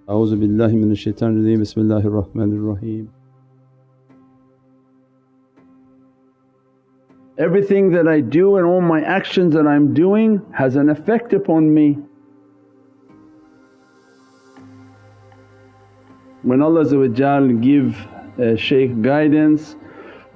A'udhu billahi minash shaitanir rajeem. Bismillahir Rahmanir Rahim. Everything that I do and all my actions that I'm doing has an effect upon me. When Allah give shaykh guidance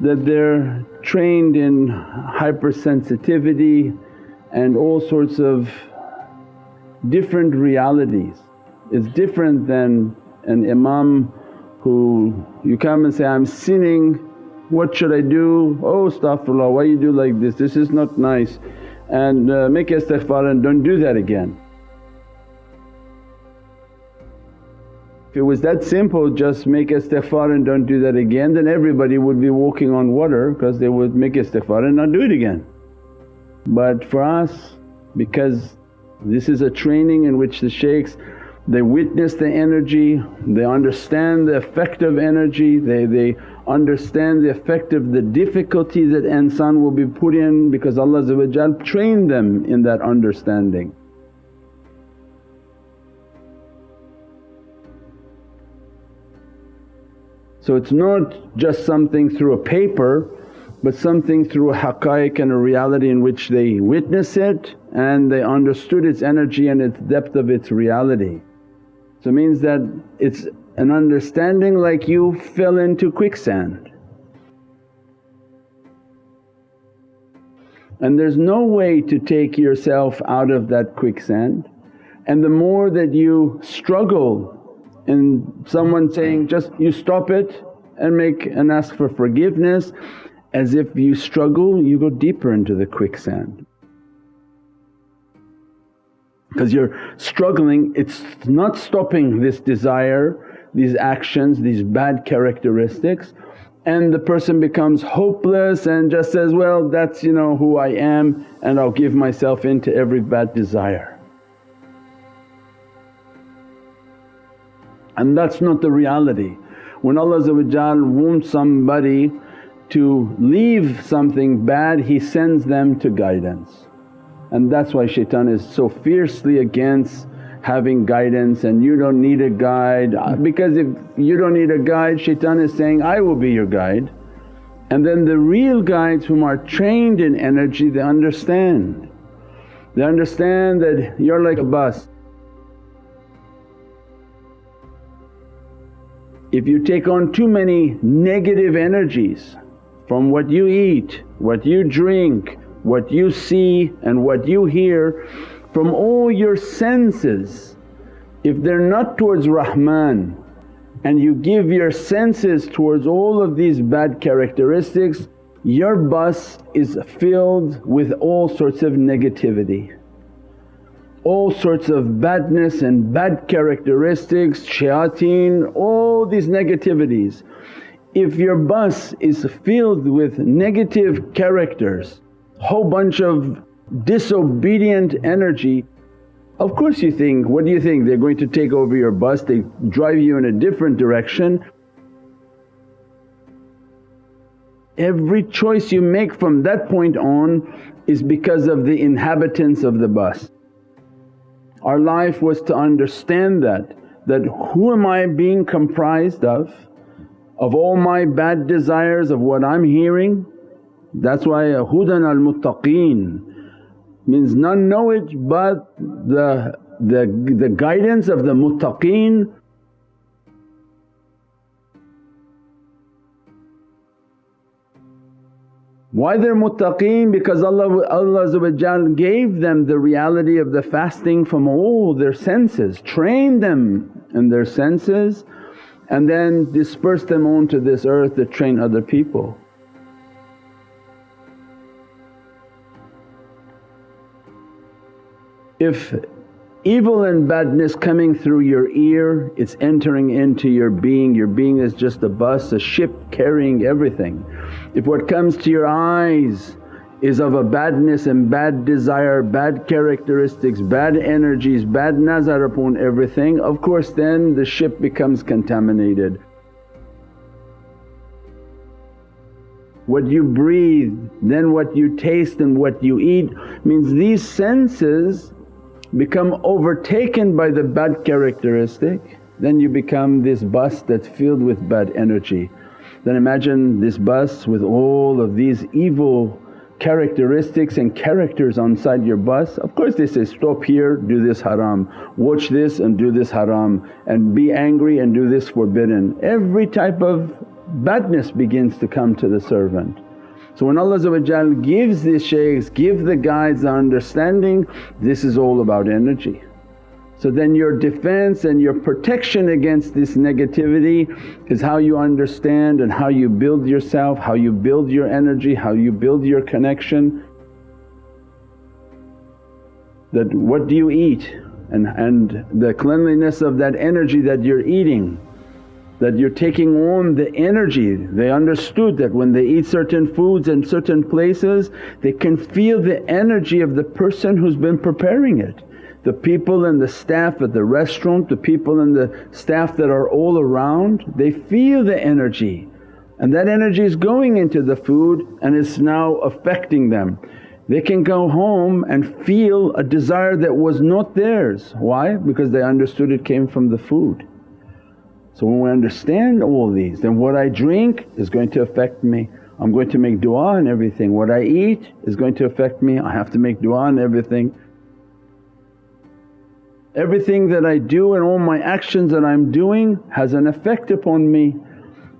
that they're trained in hypersensitivity and all sorts of different realities. It's different than an imam who you come and say, I'm sinning, what should I do? Oh astaghfirullah, why you do like this is not nice, and make istighfar and don't do that again. If it was that simple, just make istighfar and don't do that again, then everybody would be walking on water because they would make istighfar and not do it again. But for us, because this is a training in which the shaykhs they witness the energy, they understand the effect of energy, they understand the effect of the difficulty that insan will be put in because Allah trained them in that understanding. So it's not just something through a paper but something through a haqqaiq and a reality in which they witness it and they understood its energy and its depth of its reality. So it means that it's an understanding like you fell into quicksand and there's no way to take yourself out of that quicksand. And the more that you struggle and someone saying, just you stop it and ask for forgiveness, as if you struggle you go deeper into the quicksand. Because you're struggling, it's not stopping this desire, these actions, these bad characteristics, and the person becomes hopeless and just says, well that's who I am and I'll give myself into every bad desire. And that's not the reality. When Allah wants somebody to leave something bad, He sends them to guidance. And that's why shaitan is so fiercely against having guidance and you don't need a guide, because if you don't need a guide, shaitan is saying, I will be your guide. And then the real guides whom are trained in energy, they understand. They understand that you're like a bus. If you take on too many negative energies from what you eat, what you drink, what you see and what you hear, from all your senses, if they're not towards Rahman and you give your senses towards all of these bad characteristics, your bus is filled with all sorts of negativity, all sorts of badness and bad characteristics, shayateen, all these negativities. If your bus is filled with negative characters, whole bunch of disobedient energy, of course you think, what do you think? They're going to take over your bus, they drive you in a different direction. Every choice you make from that point on is because of the inhabitants of the bus. Our life was to understand that who am I being comprised of all my bad desires of what I'm hearing. That's why hudan al-Mutaqeen means none know it but the guidance of the Mutaqeen. Why they're Mutaqeen? Because Allah gave them the reality of the fasting from all their senses, trained them in their senses and then dispersed them onto this earth to train other people. If evil and badness coming through your ear, it's entering into your being is just a bus, a ship carrying everything. If what comes to your eyes is of a badness and bad desire, bad characteristics, bad energies, bad nazar upon everything, of course then the ship becomes contaminated. What you breathe, then what you taste and what you eat, means these senses become overtaken by the bad characteristic then you become this bus that's filled with bad energy. Then imagine this bus with all of these evil characteristics and characters on side your bus. Of course they say, stop here, do this haram, watch this and do this haram, and be angry and do this forbidden. Every type of badness begins to come to the servant. So when Allah gives these shaykhs, give the guides the understanding, this is all about energy. So then your defense and your protection against this negativity is how you understand and how you build yourself, how you build your energy, how you build your connection. That what do you eat and the cleanliness of that energy that you're eating, that you're taking on the energy. They understood that when they eat certain foods in certain places they can feel the energy of the person who's been preparing it. The people and the staff at the restaurant, the people and the staff that are all around, they feel the energy and that energy is going into the food and it's now affecting them. They can go home and feel a desire that was not theirs. Why? Because they understood it came from the food. So when we understand all these, then what I drink is going to affect me. I'm going to make du'a and everything. What I eat is going to affect me, I have to make du'a and everything. Everything that I do and all my actions that I'm doing has an effect upon me.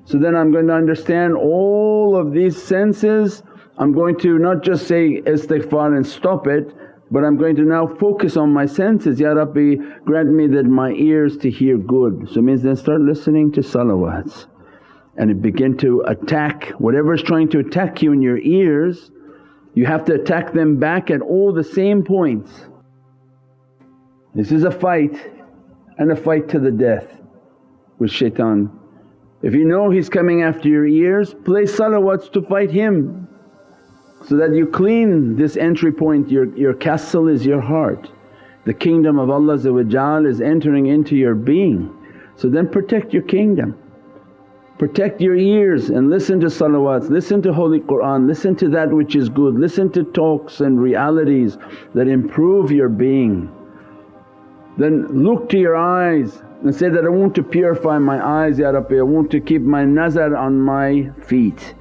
So then I'm going to understand all of these senses. I'm going to not just say istighfar and stop it, but I'm going to now focus on my senses. Ya Rabbi, grant me that my ears to hear good. So it means then start listening to salawats and it begin to attack whatever's trying to attack you in your ears. You have to attack them back at all the same points. This is a fight and a fight to the death with shaitan. If you know he's coming after your ears, play salawats to fight him so that you clean this entry point. Your castle is your heart. The kingdom of Allah is entering into your being. So then protect your kingdom. Protect your ears and listen to salawats, listen to Holy Qur'an, listen to that which is good, listen to talks and realities that improve your being. Then look to your eyes and say that, I want to purify my eyes Ya Rabbi, I want to keep my nazar on my feet.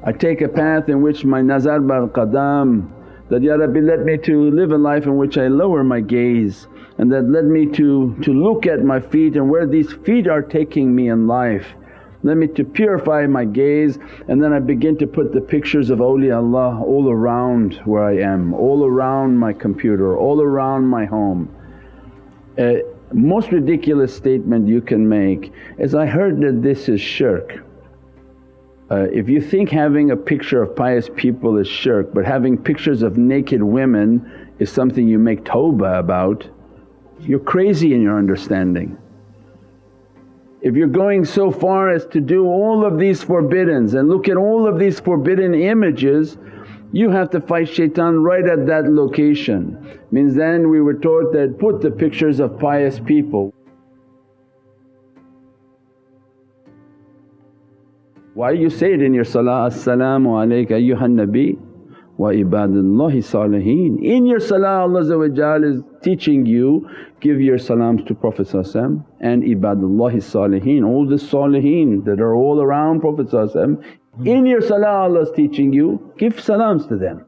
I take a path in which my nazar bar qadam, that Ya Rabbi let me to live a life in which I lower my gaze, and that let me to look at my feet and where these feet are taking me in life. Let me to purify my gaze, and then I begin to put the pictures of awliyaullah all around where I am, all around my computer, all around my home. Most ridiculous statement you can make is, I heard that this is shirk. If you think having a picture of pious people is shirk, but having pictures of naked women is something you make tawbah about, you're crazy in your understanding. If you're going so far as to do all of these forbiddens and look at all of these forbidden images, you have to fight shaitan right at that location. Means then we were taught that put the pictures of pious people. Why you say it in your salah, as-salamu alayka ayyuhan nabi wa ibadullahi salihin. In your salah Allah is teaching you, give your salams to Prophet and ibadullahi salihin, all the salihin that are all around Prophet. In your salah Allah is teaching you, give salams to them.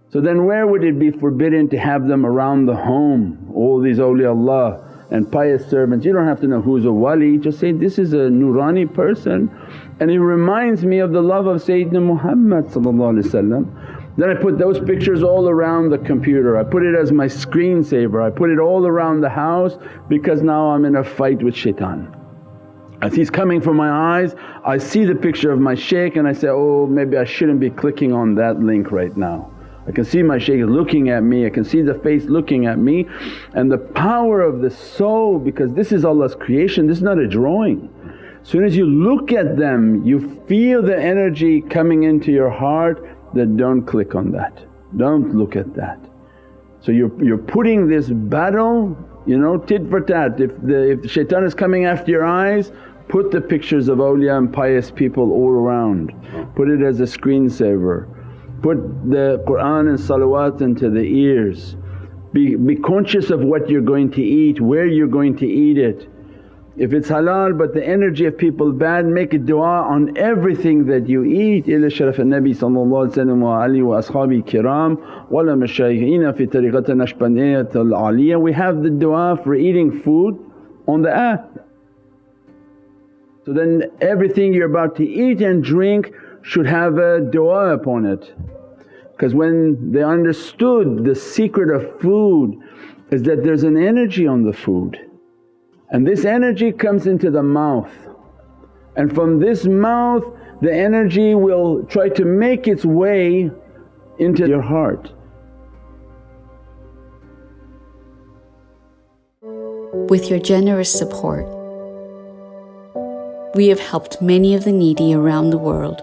So then where would it be forbidden to have them around the home, all these awliyaullah and pious servants? You don't have to know who's a wali, just say, this is a nurani person and he reminds me of the love of Sayyidina Muhammad. Then I put those pictures all around the computer, I put it as my screensaver, I put it all around the house, because now I'm in a fight with shaitan. As he's coming from my eyes, I see the picture of my shaykh and I say, oh maybe I shouldn't be clicking on that link right now. I can see my shaykh looking at me, I can see the face looking at me, and the power of the soul, because this is Allah's creation, this is not a drawing. As soon as you look at them you feel the energy coming into your heart, that don't click on that, don't look at that. So you're putting this battle, tit for tat. If the shaitan is coming after your eyes, put the pictures of awliya and pious people all around, put it as a screensaver. Put the Qur'an and salawat into the ears, Be conscious of what you're going to eat, where you're going to eat it. If it's halal but the energy of people bad, make a du'a on everything that you eat. Ila sharaf al-Nabi sallallahu alayhi wa sallam wa alihi wa ashabi kiram wa la mashayikhina fi tariqat Naqshbandi al-Aliyah. We have the du'a for eating food on the app. So then everything you're about to eat and drink should have a du'a upon it. Because when they understood the secret of food is that there's an energy on the food, and this energy comes into the mouth, and from this mouth the energy will try to make its way into your heart. With your generous support, we have helped many of the needy around the world.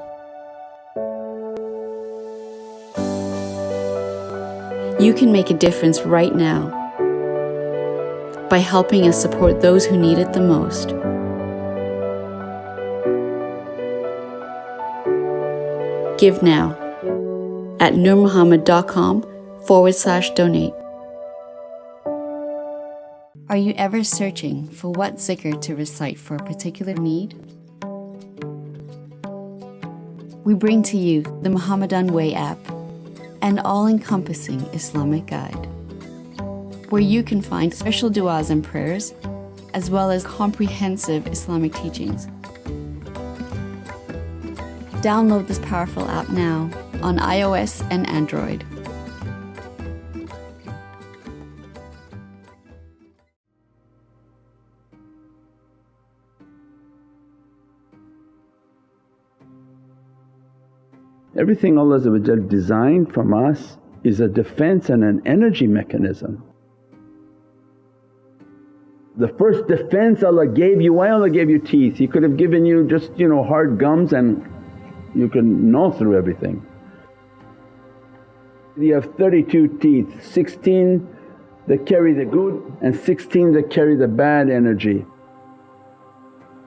You can make a difference right now by helping us support those who need it the most. Give now at nurmuhammad.com/donate. Are you ever searching for what zikr to recite for a particular need? We bring to you the Muhammadan Way app, an all-encompassing Islamic guide, where you can find special du'as and prayers, as well as comprehensive Islamic teachings. Download this powerful app now on iOS and Android. Everything Allah designed from us is a defense and an energy mechanism. The first defense Allah gave you, why Allah gave you teeth? He could have given you just hard gums and you can gnaw through everything. You have 32 teeth, 16 that carry the good and 16 that carry the bad energy.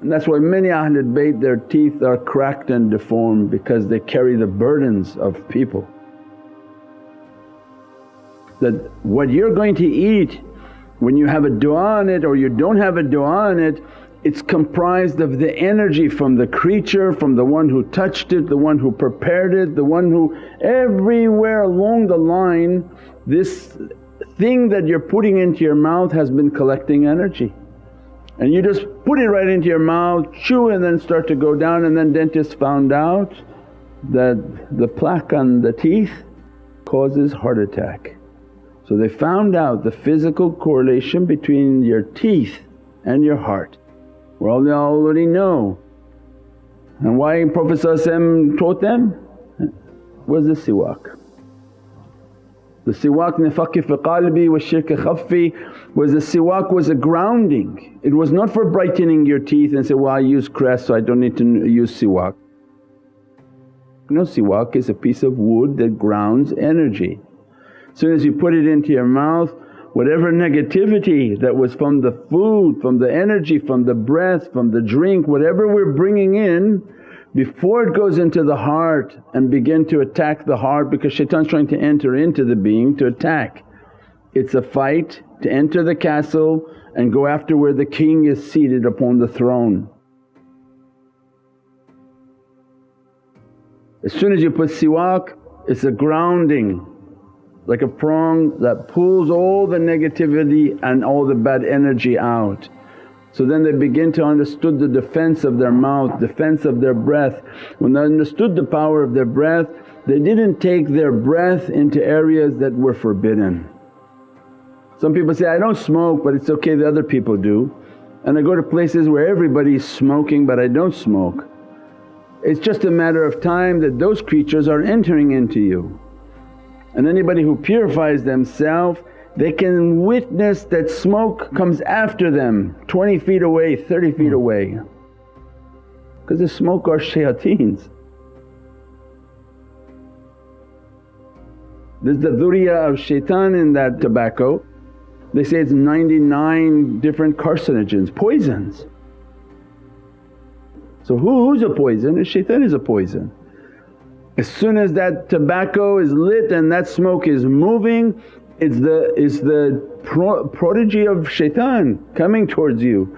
And that's why many Ahlul Bayt, their teeth are cracked and deformed, because they carry the burdens of people. That what you're going to eat, when you have a du'a on it or you don't have a du'a on it, it's comprised of the energy from the creature, from the one who touched it, the one who prepared it, the one who… everywhere along the line this thing that you're putting into your mouth has been collecting energy. And you just put it right into your mouth, chew and then start to go down, and then dentists found out that the plaque on the teeth causes heart attack. So they found out the physical correlation between your teeth and your heart. Well, they already know. And why Prophet taught them was the siwak. The siwak nifaqi fi qalbi wa shirki khaffi was the siwak was a grounding. It was not for brightening your teeth and say, well I use crest so I don't need to use siwak. No, siwak is a piece of wood that grounds energy. As soon as you put it into your mouth, whatever negativity that was from the food, from the energy, from the breath, from the drink, whatever we're bringing in, before it goes into the heart and begin to attack the heart, because shaitan's trying to enter into the being to attack. It's a fight to enter the castle and go after where the king is seated upon the throne. As soon as you put siwak, it's a grounding, like a prong that pulls all the negativity and all the bad energy out. So then they begin to understood the defense of their mouth, defense of their breath. When they understood the power of their breath, they didn't take their breath into areas that were forbidden. Some people say, I don't smoke but it's okay the other people do, and I go to places where everybody's smoking but I don't smoke. It's just a matter of time that those creatures are entering into you. And anybody who purifies themselves, they can witness that smoke comes after them 20 feet away, 30 feet away, because the smoke are shayateens. There's the dhurriya of shaitan in that tobacco. They say it's 99 different carcinogens, poisons. So who's a poison? The shaitan is a poison. As soon as that tobacco is lit and that smoke is moving, It's the prodigy of shaitan coming towards you.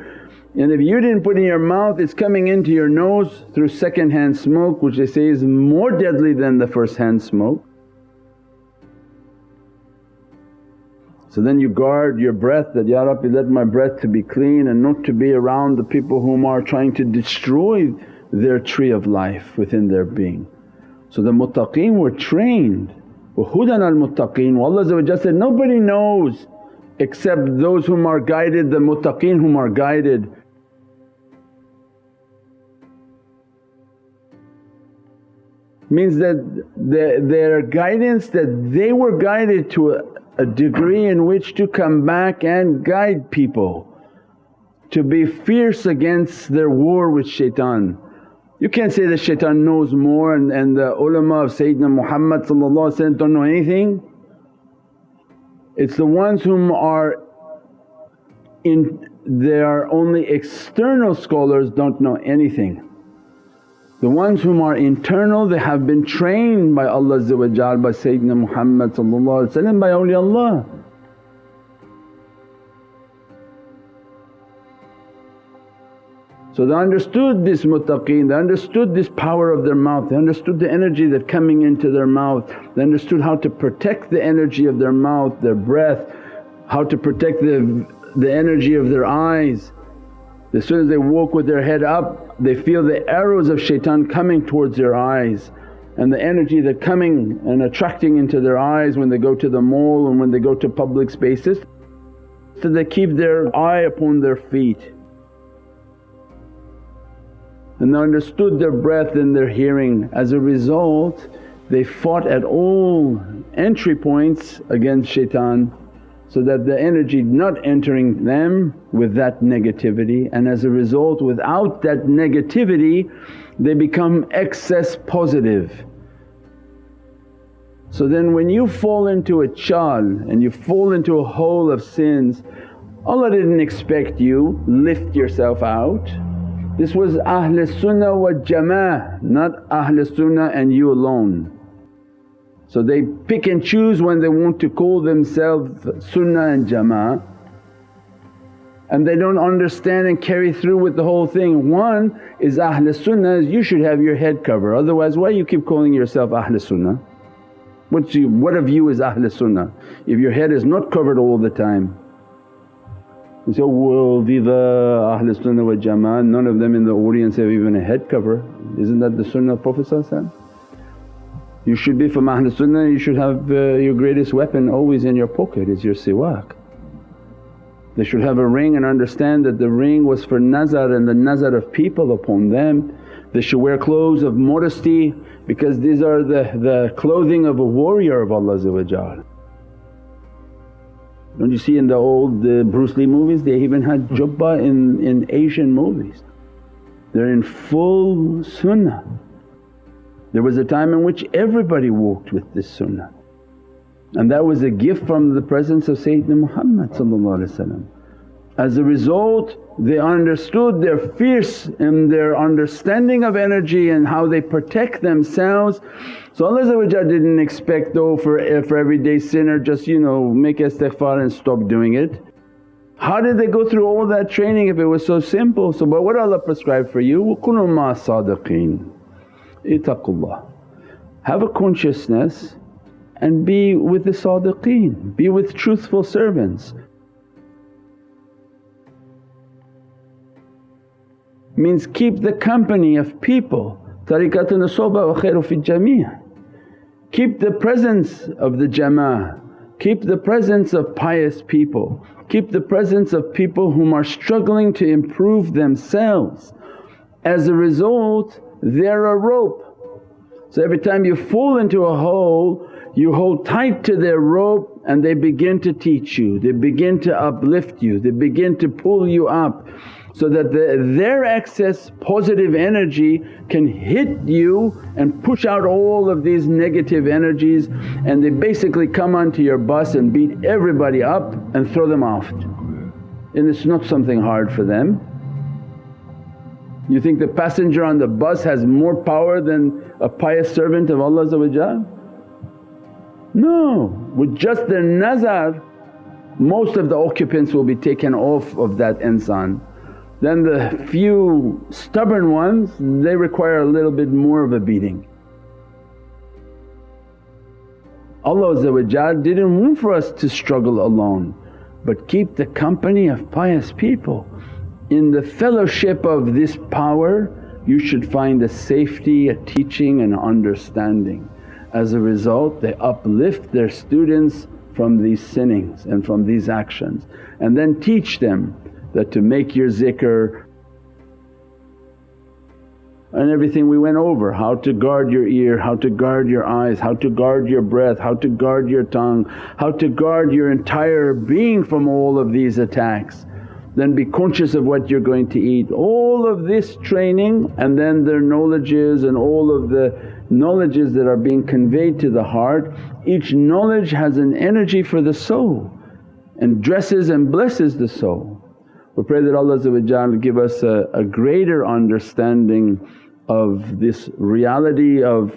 And if you didn't put in your mouth, it's coming into your nose through second-hand smoke, which they say is more deadly than the first-hand smoke. So then you guard your breath that, Ya Rabbi, let my breath to be clean and not to be around the people whom are trying to destroy their tree of life within their being. So the Mutaqeen were trained, وَهُدًى al-Mutaqeen. Allah said, nobody knows except those whom are guided, the Mutaqeen whom are guided. Means that their guidance, that they were guided to a degree in which to come back and guide people, to be fierce against their war with shaitan. You can't say that shaitan knows more and the ulama of Sayyidina Muhammad don't know anything. It's the ones whom are they are only external scholars don't know anything. The ones whom are internal, they have been trained by Allah by Sayyidina Muhammad by awliyaullah. So they understood this Mutaqeen, they understood this power of their mouth, they understood the energy that coming into their mouth, they understood how to protect the energy of their mouth, their breath, how to protect the energy of their eyes. As soon as they walk with their head up, they feel the arrows of shaitan coming towards their eyes, and the energy that coming and attracting into their eyes when they go to the mall and when they go to public spaces. So they keep their eye upon their feet. And they understood their breath and their hearing. As a result, they fought at all entry points against shaitan, so that the energy not entering them with that negativity, and as a result without that negativity they become excess positive. So then when you fall into a chal and you fall into a hole of sins, Allah didn't expect you lift yourself out. This was Ahlul Sunnah wal Jama'ah, not Ahlul Sunnah and you alone. So they pick and choose when they want to call themselves Sunnah and Jama'ah, and they don't understand and carry through with the whole thing. One is Ahlul Sunnah, you should have your head covered, otherwise why you keep calling yourself Ahlul Sunnah? What of you is Ahlul Sunnah if your head is not covered all the time? You say, oh well, viva Ahlul Sunnah wal Jama'ah, none of them in the audience have even a head cover. Isn't that the Sunnah of Prophet? You should be from Ahlul Sunnah, you should have your greatest weapon always in your pocket is your siwak. They should have a ring and understand that the ring was for nazar and the nazar of people upon them. They should wear clothes of modesty because these are the clothing of a warrior of Allah. Don't you see in the old Bruce Lee movies, they even had jubba in Asian movies. They're in full sunnah. There was a time in which everybody walked with this sunnah, and that was a gift from the presence of Sayyidina Muhammad. As a result they understood, they're fierce in their understanding of energy and how they protect themselves. So Allah didn't expect though for everyday sinner just make istighfar and stop doing it. How did they go through all that training if it was so simple? So but what Allah prescribed for you, وَكُنُوا مَعَ الصَّادِقِينَ ittaqullah. Have a consciousness and be with the sadiqeen, be with truthful servants. Means keep the company of people, tariqatun as-sohbah wa khairu fi jamii'. Keep the presence of the jama'ah, keep the presence of pious people, keep the presence of people whom are struggling to improve themselves. As a result they're a rope. So every time you fall into a hole you hold tight to their rope and they begin to teach you, they begin to uplift you, they begin to pull you up, so that their excess positive energy can hit you and push out all of these negative energies, and they basically come onto your bus and beat everybody up and throw them off. And it's not something hard for them. You think the passenger on the bus has more power than a pious servant of Allah? No, with just their nazar most of the occupants will be taken off of that insan. Then the few stubborn ones, they require a little bit more of a beating. Allah didn't want for us to struggle alone, but keep the company of pious people. In the fellowship of this power you should find a safety, a teaching and understanding. As a result they uplift their students from these sinnings and from these actions, and then teach them that to make your zikr and everything we went over, how to guard your ear, how to guard your eyes, how to guard your breath, how to guard your tongue, how to guard your entire being from all of these attacks. Then be conscious of what you're going to eat. All of this training and then their knowledges and all of the knowledges that are being conveyed to the heart, each knowledge has an energy for the soul and dresses and blesses the soul. We pray that Allah give us a greater understanding of this reality of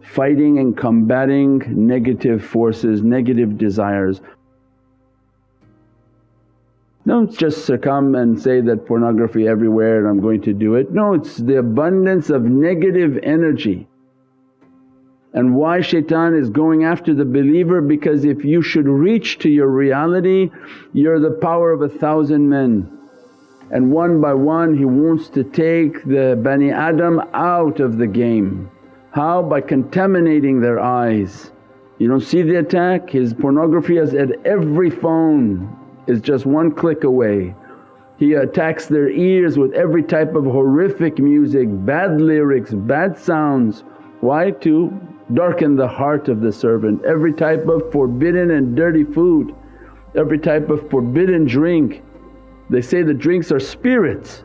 fighting and combating negative forces, negative desires. Don't just succumb and say that pornography everywhere and I'm going to do it. No, it's the abundance of negative energy. And why shaitan is going after the believer? Because if you should reach to your reality, you're the power of 1,000 men. And one by one he wants to take the Bani Adam out of the game. How? By contaminating their eyes. You don't see the attack? His pornography is at every phone, is just one click away. He attacks their ears with every type of horrific music, bad lyrics, bad sounds. Why? To darken the heart of the servant. Every type of forbidden and dirty food, every type of forbidden drink. They say the drinks are spirits,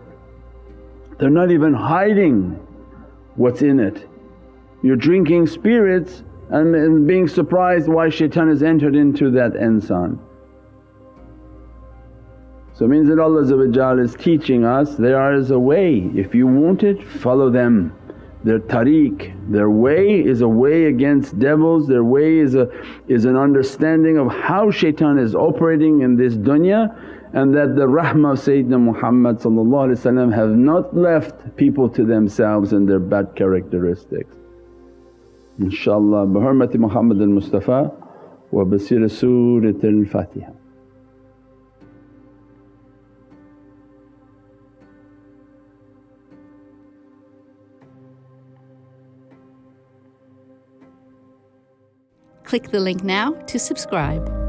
they're not even hiding what's in it. You're drinking spirits and being surprised why shaitan has entered into that insan. So it means that Allah is teaching us there is a way, if you want it follow them. Their tariq, their way is a way against devils, their way is an understanding of how shaitan is operating in this dunya, and that the rahmah of Sayyidina Muhammad have not left people to themselves and their bad characteristics. InshaAllah bi hurmati Muhammad al-Mustafa wa bi siri Surat al-Fatiha. Click the link now to subscribe.